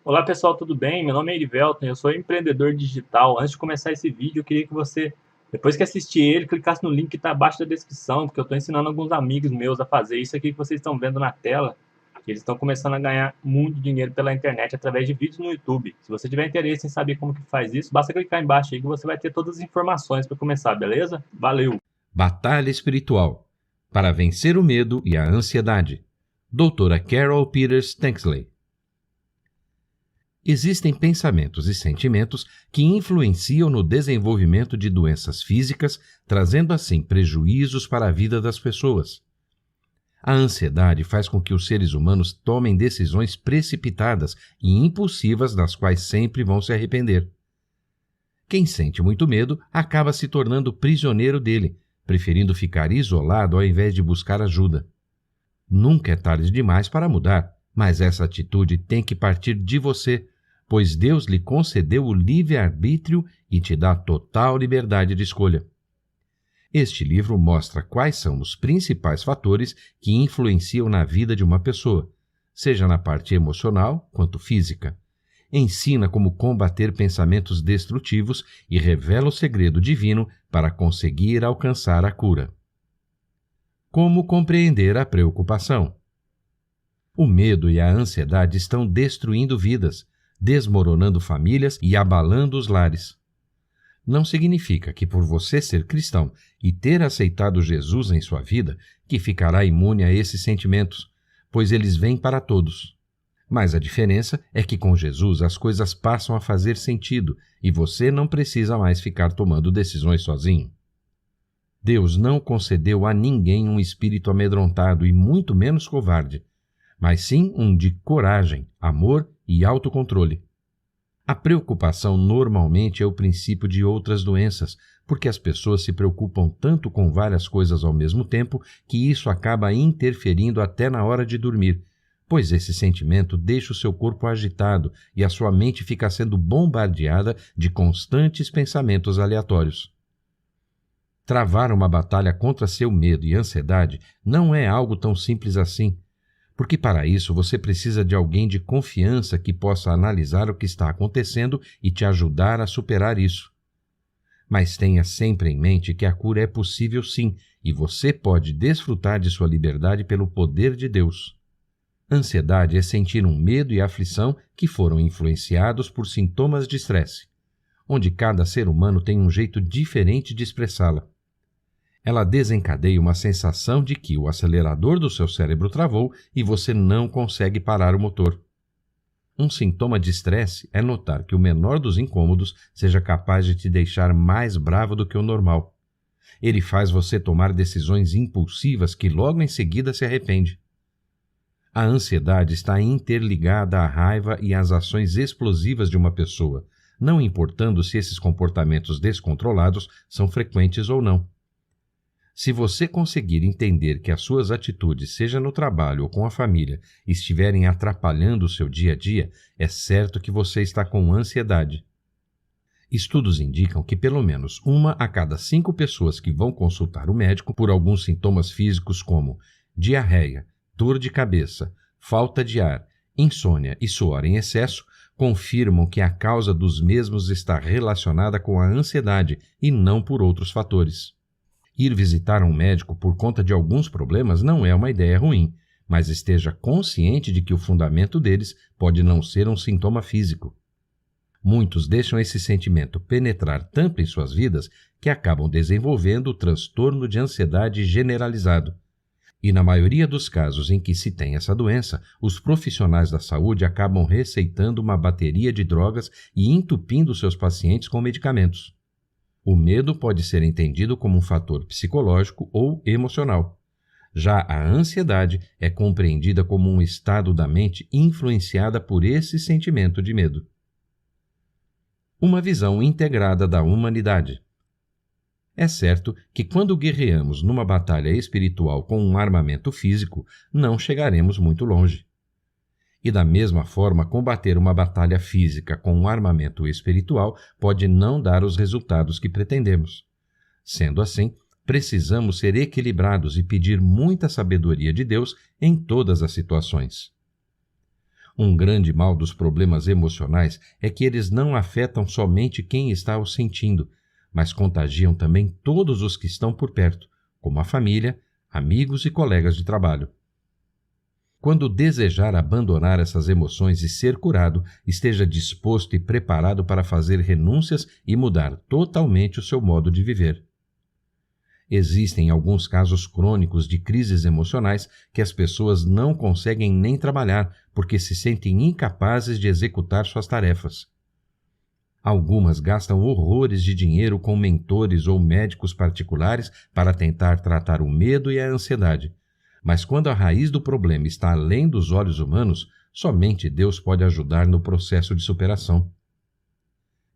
Olá pessoal, tudo bem? Meu nome é Erivelton, eu sou empreendedor digital. Antes de começar esse vídeo, eu queria que você, depois que assistir ele, clicasse no link que está abaixo da descrição, porque eu estou ensinando alguns amigos meus a fazer isso aqui que vocês estão vendo na tela. Que eles estão começando a ganhar muito dinheiro pela internet através de vídeos no YouTube. Se você tiver interesse em saber como que faz isso, basta clicar embaixo aí que você vai ter todas as informações para começar, beleza? Valeu! Batalha Espiritual para vencer o medo e a ansiedade. Doutora Carol Peters Tanksley. Existem pensamentos e sentimentos que influenciam no desenvolvimento de doenças físicas, trazendo assim prejuízos para a vida das pessoas. A ansiedade faz com que os seres humanos tomem decisões precipitadas e impulsivas das quais sempre vão se arrepender. Quem sente muito medo acaba se tornando prisioneiro dele, preferindo ficar isolado ao invés de buscar ajuda. Nunca é tarde demais para mudar, mas essa atitude tem que partir de você, pois Deus lhe concedeu o livre-arbítrio e te dá total liberdade de escolha. Este livro mostra quais são os principais fatores que influenciam na vida de uma pessoa, seja na parte emocional quanto física. Ensina como combater pensamentos destrutivos e revela o segredo divino para conseguir alcançar a cura. Como compreender a preocupação? O medo e a ansiedade estão destruindo vidas, desmoronando famílias e abalando os lares. Não significa que por você ser cristão e ter aceitado Jesus em sua vida, que ficará imune a esses sentimentos, pois eles vêm para todos. Mas a diferença é que com Jesus as coisas passam a fazer sentido e você não precisa mais ficar tomando decisões sozinho. Deus não concedeu a ninguém um espírito amedrontado e muito menos covarde, mas sim um de coragem, amor e autocontrole. A preocupação normalmente é o princípio de outras doenças, porque as pessoas se preocupam tanto com várias coisas ao mesmo tempo que isso acaba interferindo até na hora de dormir, pois esse sentimento deixa o seu corpo agitado e a sua mente fica sendo bombardeada de constantes pensamentos aleatórios. Travar uma batalha contra seu medo e ansiedade não é algo tão simples assim, porque para isso você precisa de alguém de confiança que possa analisar o que está acontecendo e te ajudar a superar isso. Mas tenha sempre em mente que a cura é possível sim, e você pode desfrutar de sua liberdade pelo poder de Deus. Ansiedade é sentir um medo e aflição que foram influenciados por sintomas de estresse, onde cada ser humano tem um jeito diferente de expressá-la. Ela desencadeia uma sensação de que o acelerador do seu cérebro travou e você não consegue parar o motor. Um sintoma de estresse é notar que o menor dos incômodos seja capaz de te deixar mais bravo do que o normal. Ele faz você tomar decisões impulsivas que logo em seguida se arrepende. A ansiedade está interligada à raiva e às ações explosivas de uma pessoa, não importando se esses comportamentos descontrolados são frequentes ou não. Se você conseguir entender que as suas atitudes, seja no trabalho ou com a família, estiverem atrapalhando o seu dia a dia, é certo que você está com ansiedade. Estudos indicam que pelo menos 1 a cada 5 pessoas que vão consultar o médico por alguns sintomas físicos como diarreia, dor de cabeça, falta de ar, insônia e suor em excesso, confirmam que a causa dos mesmos está relacionada com a ansiedade e não por outros fatores. Ir visitar um médico por conta de alguns problemas não é uma ideia ruim, mas esteja consciente de que o fundamento deles pode não ser um sintoma físico. Muitos deixam esse sentimento penetrar tanto em suas vidas que acabam desenvolvendo o transtorno de ansiedade generalizado. E na maioria dos casos em que se tem essa doença, os profissionais da saúde acabam receitando uma bateria de drogas e entupindo seus pacientes com medicamentos. O medo pode ser entendido como um fator psicológico ou emocional. Já a ansiedade é compreendida como um estado da mente influenciada por esse sentimento de medo. Uma visão integrada da humanidade. É certo que quando guerreamos numa batalha espiritual com um armamento físico, não chegaremos muito longe. E da mesma forma, combater uma batalha física com um armamento espiritual pode não dar os resultados que pretendemos. Sendo assim, precisamos ser equilibrados e pedir muita sabedoria de Deus em todas as situações. Um grande mal dos problemas emocionais é que eles não afetam somente quem está os sentindo, mas contagiam também todos os que estão por perto, como a família, amigos e colegas de trabalho. Quando desejar abandonar essas emoções e ser curado, esteja disposto e preparado para fazer renúncias e mudar totalmente o seu modo de viver. Existem alguns casos crônicos de crises emocionais que as pessoas não conseguem nem trabalhar porque se sentem incapazes de executar suas tarefas. Algumas gastam horrores de dinheiro com mentores ou médicos particulares para tentar tratar o medo e a ansiedade. Mas quando a raiz do problema está além dos olhos humanos, somente Deus pode ajudar no processo de superação.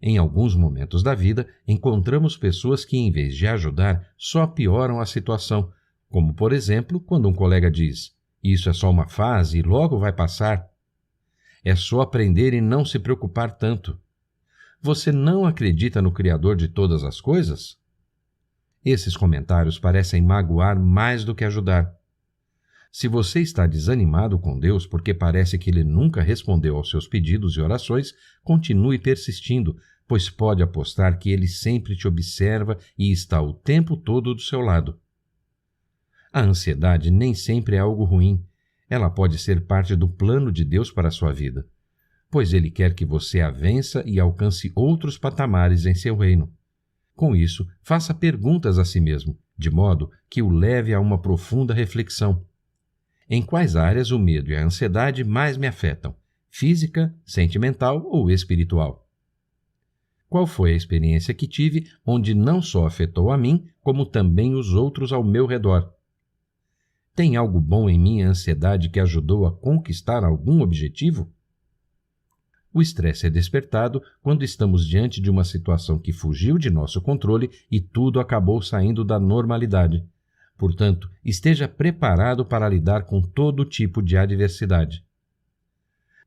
Em alguns momentos da vida, encontramos pessoas que, em vez de ajudar, só pioram a situação, como, por exemplo, quando um colega diz: "Isso é só uma fase e logo vai passar. É só aprender e não se preocupar tanto. Você não acredita no Criador de todas as coisas?" Esses comentários parecem magoar mais do que ajudar. Se você está desanimado com Deus porque parece que Ele nunca respondeu aos seus pedidos e orações, continue persistindo, pois pode apostar que Ele sempre te observa e está o tempo todo do seu lado. A ansiedade nem sempre é algo ruim. Ela pode ser parte do plano de Deus para a sua vida, pois Ele quer que você a vença e alcance outros patamares em seu reino. Com isso, faça perguntas a si mesmo, de modo que o leve a uma profunda reflexão. Em quais áreas o medo e a ansiedade mais me afetam? Física, sentimental ou espiritual? Qual foi a experiência que tive onde não só afetou a mim, como também os outros ao meu redor? Tem algo bom em minha ansiedade que ajudou a conquistar algum objetivo? O estresse é despertado quando estamos diante de uma situação que fugiu de nosso controle e tudo acabou saindo da normalidade. Portanto, esteja preparado para lidar com todo tipo de adversidade.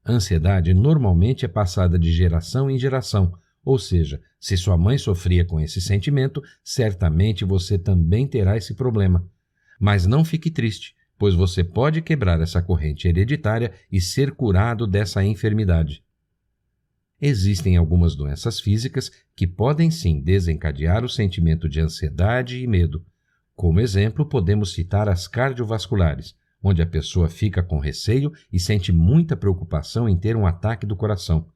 A ansiedade normalmente é passada de geração em geração, ou seja, se sua mãe sofria com esse sentimento, certamente você também terá esse problema. Mas não fique triste, pois você pode quebrar essa corrente hereditária e ser curado dessa enfermidade. Existem algumas doenças físicas que podem sim desencadear o sentimento de ansiedade e medo. Como exemplo, podemos citar as cardiovasculares, onde a pessoa fica com receio e sente muita preocupação em ter um ataque do coração.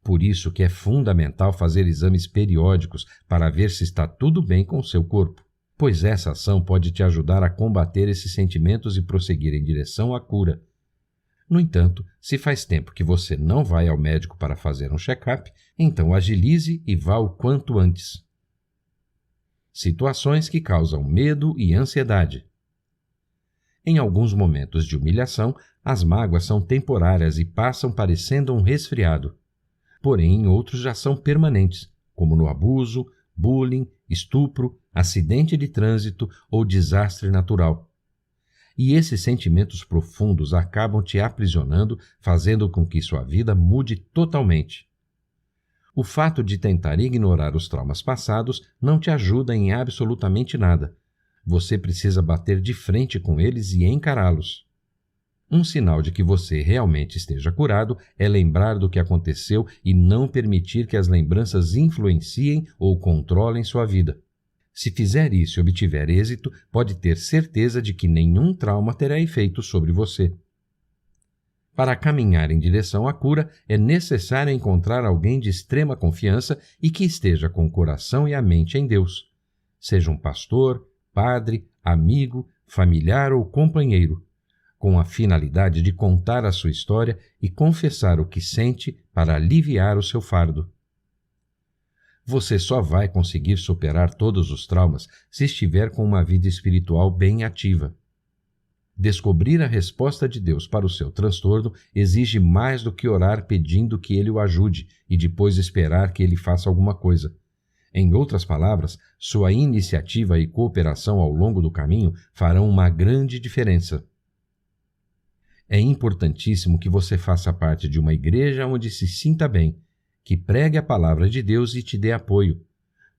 Por isso que é fundamental fazer exames periódicos para ver se está tudo bem com o seu corpo, pois essa ação pode te ajudar a combater esses sentimentos e prosseguir em direção à cura. No entanto, se faz tempo que você não vai ao médico para fazer um check-up, então agilize e vá o quanto antes. Situações que causam medo e ansiedade. Em alguns momentos de humilhação, as mágoas são temporárias e passam parecendo um resfriado. Porém, em outros já são permanentes, como no abuso, bullying, estupro, acidente de trânsito ou desastre natural. E esses sentimentos profundos acabam te aprisionando, fazendo com que sua vida mude totalmente. O fato de tentar ignorar os traumas passados não te ajuda em absolutamente nada. Você precisa bater de frente com eles e encará-los. Um sinal de que você realmente esteja curado é lembrar do que aconteceu e não permitir que as lembranças influenciem ou controlem sua vida. Se fizer isso e obtiver êxito, pode ter certeza de que nenhum trauma terá efeito sobre você. Para caminhar em direção à cura, é necessário encontrar alguém de extrema confiança e que esteja com o coração e a mente em Deus. Seja um pastor, padre, amigo, familiar ou companheiro, com a finalidade de contar a sua história e confessar o que sente para aliviar o seu fardo. Você só vai conseguir superar todos os traumas se estiver com uma vida espiritual bem ativa. Descobrir a resposta de Deus para o seu transtorno exige mais do que orar pedindo que Ele o ajude e depois esperar que Ele faça alguma coisa. Em outras palavras, sua iniciativa e cooperação ao longo do caminho farão uma grande diferença. É importantíssimo que você faça parte de uma igreja onde se sinta bem, que pregue a palavra de Deus e te dê apoio.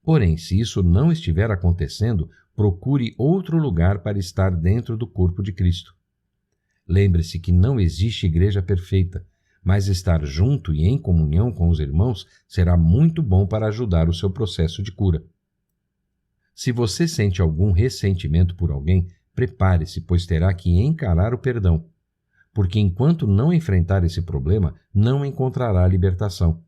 Porém, se isso não estiver acontecendo, procure outro lugar para estar dentro do corpo de Cristo. Lembre-se que não existe igreja perfeita, mas estar junto e em comunhão com os irmãos será muito bom para ajudar o seu processo de cura. Se você sente algum ressentimento por alguém, prepare-se, pois terá que encarar o perdão, porque enquanto não enfrentar esse problema, não encontrará libertação.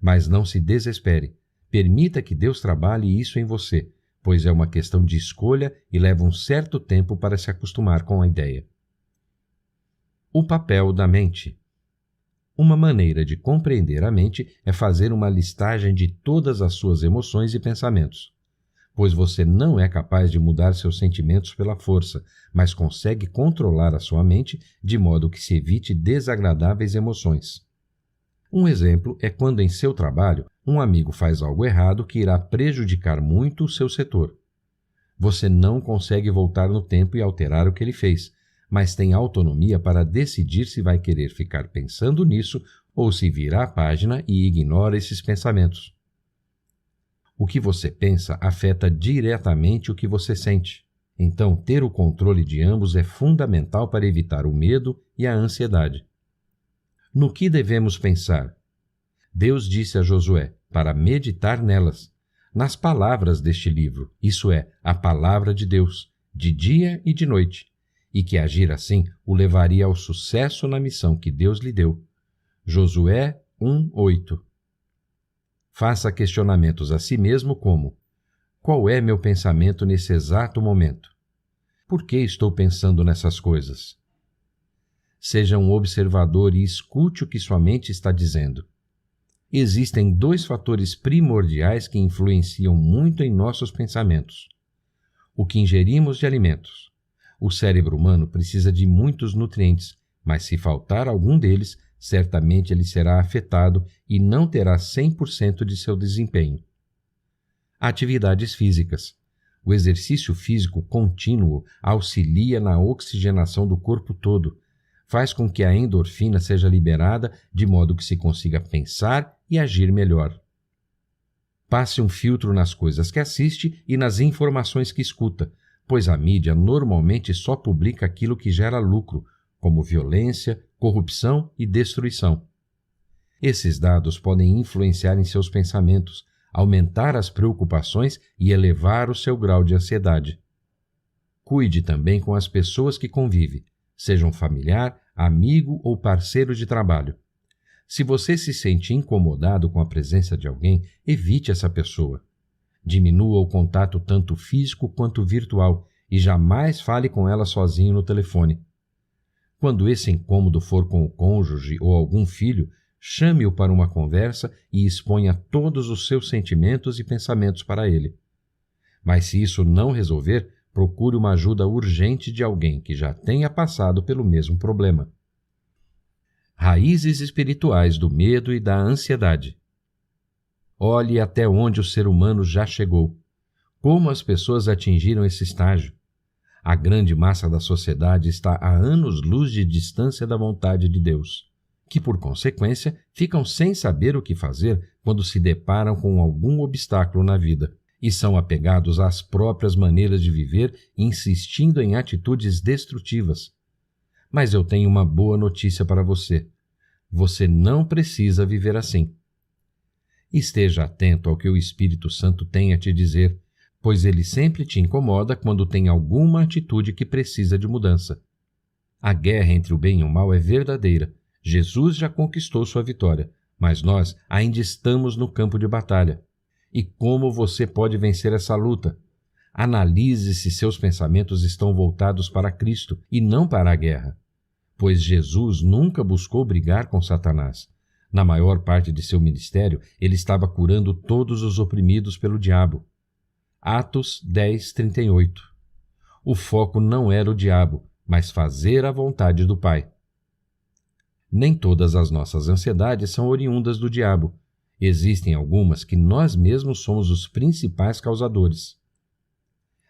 Mas não se desespere. Permita que Deus trabalhe isso em você, pois é uma questão de escolha e leva um certo tempo para se acostumar com a ideia. O papel da mente. Uma maneira de compreender a mente é fazer uma listagem de todas as suas emoções e pensamentos, pois você não é capaz de mudar seus sentimentos pela força, mas consegue controlar a sua mente de modo que se evite desagradáveis emoções. Um exemplo é quando em seu trabalho um amigo faz algo errado que irá prejudicar muito o seu setor. Você não consegue voltar no tempo e alterar o que ele fez, mas tem autonomia para decidir se vai querer ficar pensando nisso ou se vira a página e ignora esses pensamentos. O que você pensa afeta diretamente o que você sente. Então, ter o controle de ambos é fundamental para evitar o medo e a ansiedade. No que devemos pensar? Deus disse a Josué para meditar nelas, nas palavras deste livro, isso é, a palavra de Deus, de dia e de noite, e que agir assim o levaria ao sucesso na missão que Deus lhe deu. Josué 1:8. Faça questionamentos a si mesmo como: qual é meu pensamento nesse exato momento? Por que estou pensando nessas coisas? Seja um observador e escute o que sua mente está dizendo. Existem 2 fatores primordiais que influenciam muito em nossos pensamentos: o que ingerimos de alimentos. O cérebro humano precisa de muitos nutrientes, mas se faltar algum deles, certamente ele será afetado e não terá 100% de seu desempenho. Atividades físicas. O exercício físico contínuo auxilia na oxigenação do corpo todo, faz com que a endorfina seja liberada de modo que se consiga pensar e agir melhor. Passe um filtro nas coisas que assiste e nas informações que escuta, pois a mídia normalmente só publica aquilo que gera lucro, como violência, corrupção e destruição. Esses dados podem influenciar em seus pensamentos, aumentar as preocupações e elevar o seu grau de ansiedade. Cuide também com as pessoas que convive, seja um familiar, amigo ou parceiro de trabalho. Se você se sente incomodado com a presença de alguém, evite essa pessoa. Diminua o contato tanto físico quanto virtual e jamais fale com ela sozinho no telefone. Quando esse incômodo for com o cônjuge ou algum filho, chame-o para uma conversa e exponha todos os seus sentimentos e pensamentos para ele. Mas se isso não resolver, procure uma ajuda urgente de alguém que já tenha passado pelo mesmo problema. Raízes espirituais do medo e da ansiedade. Olhe até onde o ser humano já chegou. Como as pessoas atingiram esse estágio. A grande massa da sociedade está a anos-luz de distância da vontade de Deus, que, por consequência, ficam sem saber o que fazer quando se deparam com algum obstáculo na vida, e são apegados às próprias maneiras de viver, insistindo em atitudes destrutivas. Mas eu tenho uma boa notícia para você. Você não precisa viver assim. Esteja atento ao que o Espírito Santo tem a te dizer, pois ele sempre te incomoda quando tem alguma atitude que precisa de mudança. A guerra entre o bem e o mal é verdadeira. Jesus já conquistou sua vitória, mas nós ainda estamos no campo de batalha. E como você pode vencer essa luta? Analise se seus pensamentos estão voltados para Cristo e não para a guerra, pois Jesus nunca buscou brigar com Satanás. Na maior parte de seu ministério, ele estava curando todos os oprimidos pelo diabo. Atos 10:38. O foco não era o diabo, mas fazer a vontade do Pai. Nem todas as nossas ansiedades são oriundas do diabo. Existem algumas que nós mesmos somos os principais causadores.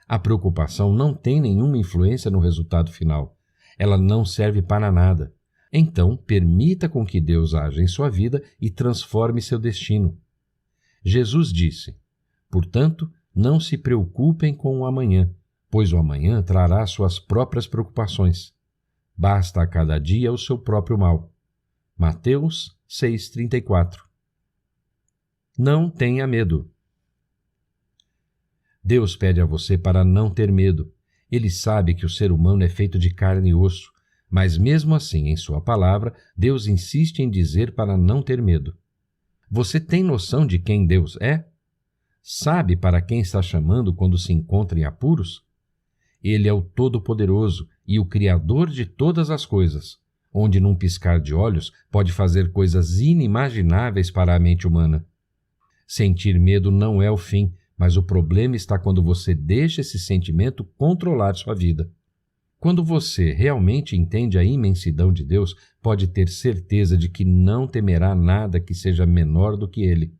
A preocupação não tem nenhuma influência no resultado final. Ela não serve para nada. Então, permita com que Deus haja em sua vida e transforme seu destino. Jesus disse: portanto, não se preocupem com o amanhã, pois o amanhã trará suas próprias preocupações. Basta a cada dia o seu próprio mal. Mateus 6,34. Não tenha medo. Deus pede a você para não ter medo. Ele sabe que o ser humano é feito de carne e osso, mas mesmo assim, em sua palavra, Deus insiste em dizer para não ter medo. Você tem noção de quem Deus é? Sabe para quem está chamando quando se encontra em apuros? Ele é o Todo-Poderoso e o Criador de todas as coisas, onde num piscar de olhos pode fazer coisas inimagináveis para a mente humana. Sentir medo não é o fim, mas o problema está quando você deixa esse sentimento controlar sua vida. Quando você realmente entende a imensidão de Deus, pode ter certeza de que não temerá nada que seja menor do que Ele.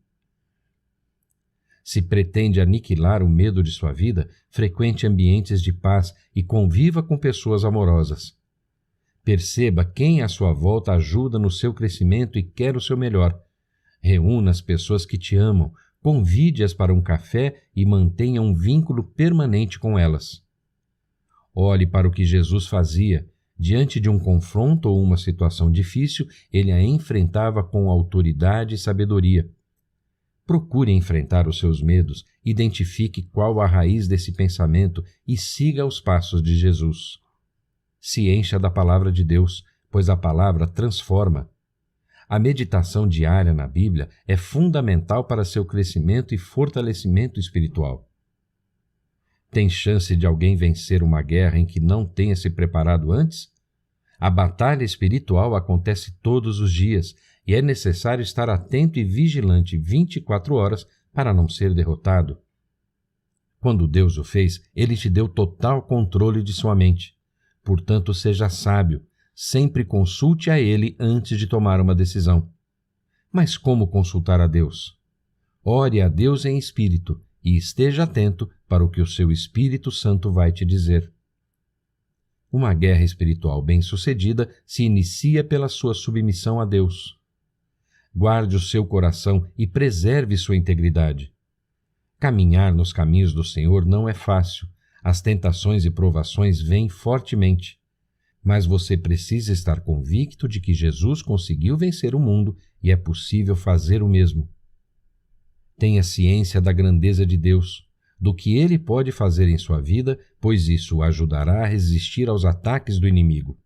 Se pretende aniquilar o medo de sua vida, frequente ambientes de paz e conviva com pessoas amorosas. Perceba quem à sua volta ajuda no seu crescimento e quer o seu melhor. Reúna as pessoas que te amam, convide-as para um café e mantenha um vínculo permanente com elas. Olhe para o que Jesus fazia. Diante de um confronto ou uma situação difícil, ele a enfrentava com autoridade e sabedoria. Procure enfrentar os seus medos, identifique qual a raiz desse pensamento e siga os passos de Jesus. Se encha da palavra de Deus, pois a palavra transforma. A meditação diária na Bíblia é fundamental para seu crescimento e fortalecimento espiritual. Tem chance de alguém vencer uma guerra em que não tenha se preparado antes? A batalha espiritual acontece todos os dias e é necessário estar atento e vigilante 24 horas para não ser derrotado. Quando Deus o fez, Ele te deu total controle de sua mente. Portanto, seja sábio, sempre consulte a Ele antes de tomar uma decisão. Mas como consultar a Deus? Ore a Deus em espírito e esteja atento para o que o seu Espírito Santo vai te dizer. Uma guerra espiritual bem-sucedida se inicia pela sua submissão a Deus. Guarde o seu coração e preserve sua integridade. Caminhar nos caminhos do Senhor não é fácil. As tentações e provações vêm fortemente. Mas você precisa estar convicto de que Jesus conseguiu vencer o mundo e é possível fazer o mesmo. Tenha ciência da grandeza de Deus, do que Ele pode fazer em sua vida, pois isso o ajudará a resistir aos ataques do inimigo.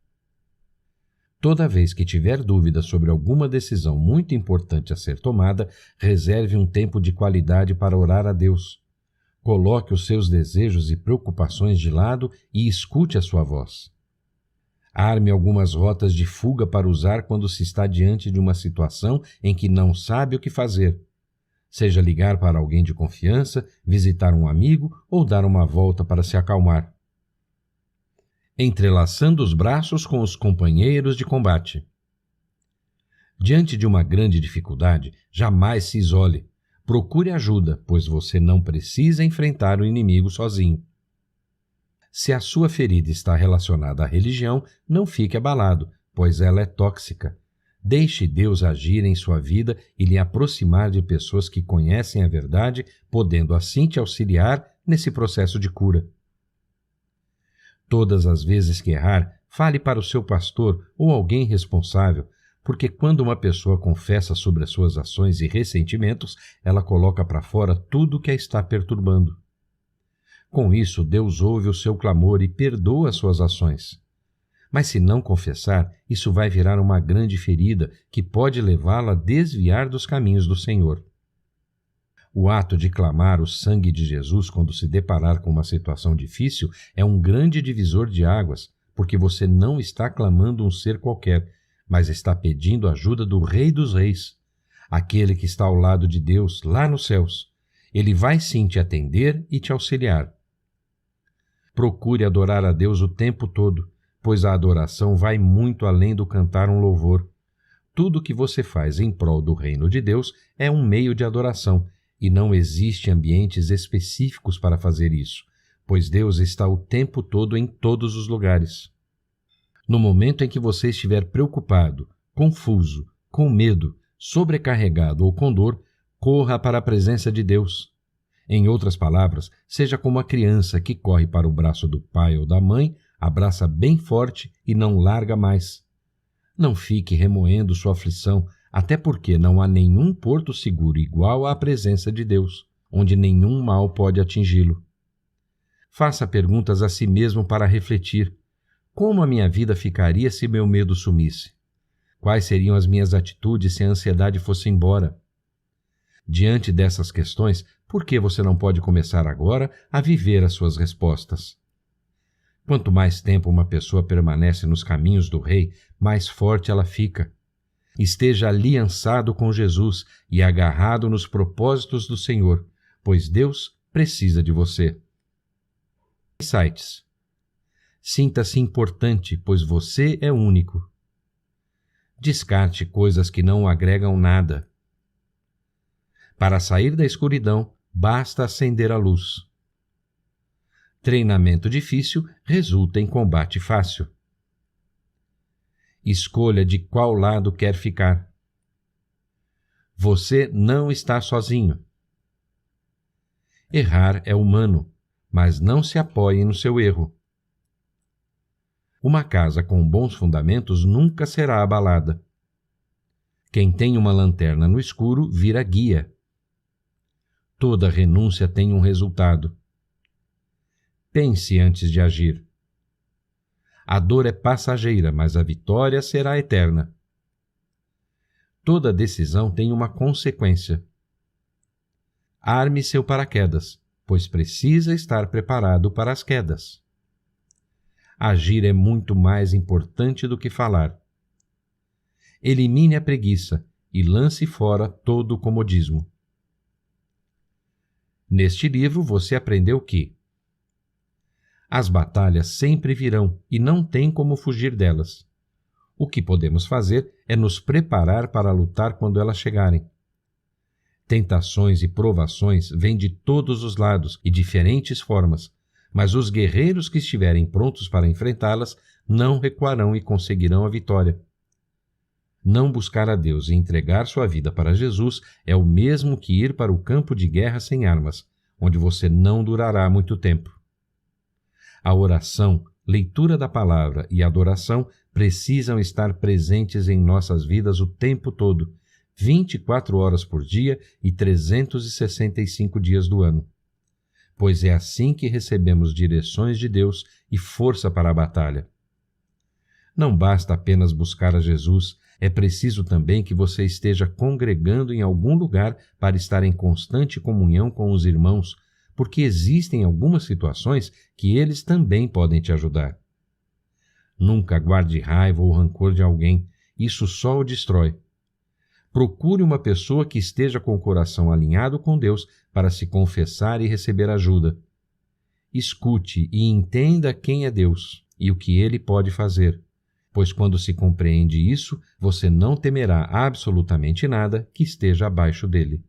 Toda vez que tiver dúvida sobre alguma decisão muito importante a ser tomada, reserve um tempo de qualidade para orar a Deus. Coloque os seus desejos e preocupações de lado e escute a sua voz. Arme algumas rotas de fuga para usar quando se está diante de uma situação em que não sabe o que fazer. Seja ligar para alguém de confiança, visitar um amigo ou dar uma volta para se acalmar. Entrelaçando os braços com os companheiros de combate. Diante de uma grande dificuldade, jamais se isole. Procure ajuda, pois você não precisa enfrentar o inimigo sozinho. Se a sua ferida está relacionada à religião, não fique abalado, pois ela é tóxica. Deixe Deus agir em sua vida e lhe aproximar de pessoas que conhecem a verdade, podendo assim te auxiliar nesse processo de cura. Todas as vezes que errar, fale para o seu pastor ou alguém responsável, porque quando uma pessoa confessa sobre as suas ações e ressentimentos, ela coloca para fora tudo o que a está perturbando. Com isso, Deus ouve o seu clamor e perdoa as suas ações. Mas se não confessar, isso vai virar uma grande ferida que pode levá-la a desviar dos caminhos do Senhor. O ato de clamar o sangue de Jesus quando se deparar com uma situação difícil é um grande divisor de águas, porque você não está clamando um ser qualquer, mas está pedindo a ajuda do Rei dos Reis, aquele que está ao lado de Deus, lá nos céus. Ele vai sim te atender e te auxiliar. Procure adorar a Deus o tempo todo, pois a adoração vai muito além do cantar um louvor. Tudo que você faz em prol do reino de Deus é um meio de adoração, e não existe ambientes específicos para fazer isso, pois Deus está o tempo todo em todos os lugares. No momento em que você estiver preocupado, confuso, com medo, sobrecarregado ou com dor, corra para a presença de Deus. Em outras palavras, seja como a criança que corre para o braço do pai ou da mãe, abraça bem forte e não larga mais. Não fique remoendo sua aflição, até porque não há nenhum porto seguro igual à presença de Deus, onde nenhum mal pode atingi-lo. Faça perguntas a si mesmo para refletir. Como a minha vida ficaria se meu medo sumisse? Quais seriam as minhas atitudes se a ansiedade fosse embora? Diante dessas questões, por que você não pode começar agora a viver as suas respostas? Quanto mais tempo uma pessoa permanece nos caminhos do Rei, mais forte ela fica. Esteja aliançado com Jesus e agarrado nos propósitos do Senhor, pois Deus precisa de você. Insights. Sinta-se importante, pois você é único. Descarte coisas que não agregam nada. Para sair da escuridão, basta acender a luz. Treinamento difícil resulta em combate fácil. Escolha de qual lado quer ficar. Você não está sozinho. Errar é humano, mas não se apoie no seu erro. Uma casa com bons fundamentos nunca será abalada. Quem tem uma lanterna no escuro vira guia. Toda renúncia tem um resultado. Pense antes de agir. A dor é passageira, mas a vitória será eterna. Toda decisão tem uma consequência. Arme seu paraquedas, pois precisa estar preparado para as quedas. Agir é muito mais importante do que falar. Elimine a preguiça e lance fora todo o comodismo. Neste livro você aprendeu que as batalhas sempre virão e não tem como fugir delas. O que podemos fazer é nos preparar para lutar quando elas chegarem. Tentações e provações vêm de todos os lados e diferentes formas, mas os guerreiros que estiverem prontos para enfrentá-las não recuarão e conseguirão a vitória. Não buscar a Deus e entregar sua vida para Jesus é o mesmo que ir para o campo de guerra sem armas, onde você não durará muito tempo. A oração, leitura da palavra e adoração precisam estar presentes em nossas vidas o tempo todo, 24 horas por dia e 365 dias do ano. Pois é assim que recebemos direções de Deus e força para a batalha. Não basta apenas buscar a Jesus, é preciso também que você esteja congregando em algum lugar para estar em constante comunhão com os irmãos, porque existem algumas situações que eles também podem te ajudar. Nunca guarde raiva ou rancor de alguém, isso só o destrói. Procure uma pessoa que esteja com o coração alinhado com Deus para se confessar e receber ajuda. Escute e entenda quem é Deus e o que Ele pode fazer, pois quando se compreende isso, você não temerá absolutamente nada que esteja abaixo dele.